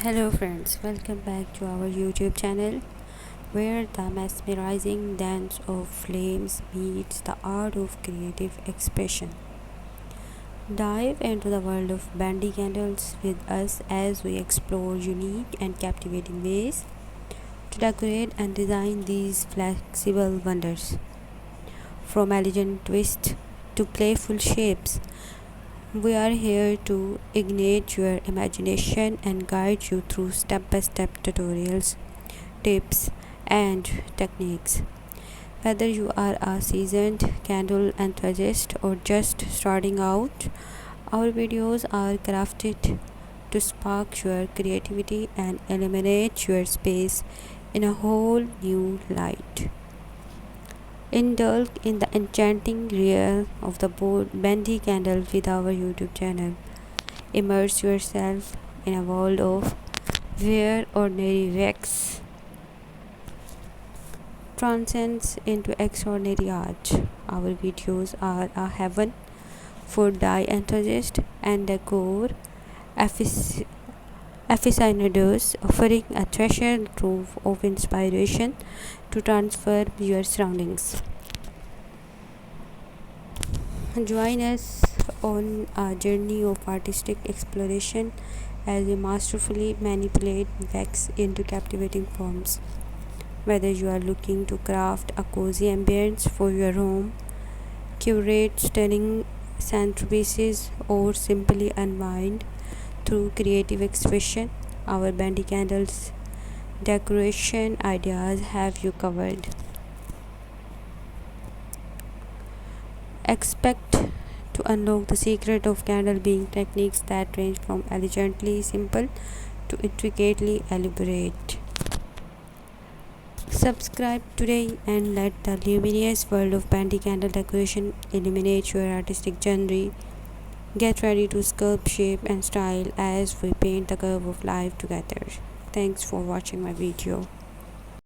Hello friends, welcome back to our YouTube channel where the mesmerizing dance of flames meets the art of creative expression. Dive into the world of Bendy candles with us as we explore unique and captivating ways to decorate and design these flexible wonders. From elegant twists to playful shapes, we are here to ignite your imagination and guide you through step-by-step tutorials, tips, and techniques. Whether you are a seasoned candle enthusiast or just starting out, our videos are crafted to spark your creativity and illuminate your space in a whole new light. Indulge in the enchanting realm of the bendy candle with our YouTube channel. Immerse yourself in a world of where ordinary wax transcends into extraordinary art. Our videos are a heaven for dye enthusiasts and decor aficionados, offering a treasure trove of inspiration to transform your surroundings. Join us on a journey of artistic exploration as we masterfully manipulate wax into captivating forms. Whether you are looking to craft a cozy ambience for your home, curate stunning centerpieces, or simply unwind through creative expression, our bendy candles decoration ideas have you covered. Expect to unlock the secret of candle being techniques that range from elegantly simple to intricately elaborate. Subscribe today and let the luminous world of bendy candle decoration illuminate your artistic journey. Get ready to sculpt, shape, and style as we paint the curve of life together. Thanks for watching my video.